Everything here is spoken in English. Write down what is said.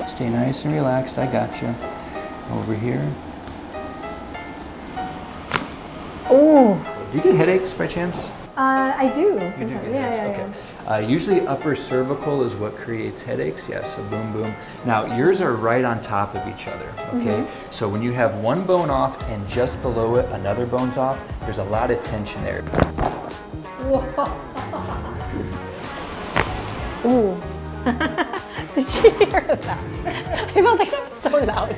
Stay nice and relaxed. I got you. Over here. Oh. Do you get headaches by chance? I do. You do Sometimes. get Yeah, headaches? Okay. Usually upper cervical is what creates headaches. Yeah, so boom, boom. Now yours are right on top of each other, okay? So when you have one bone off and just below it another bone's off, there's a lot of tension there. Ooh. Did you hear that? I felt like that was so loud.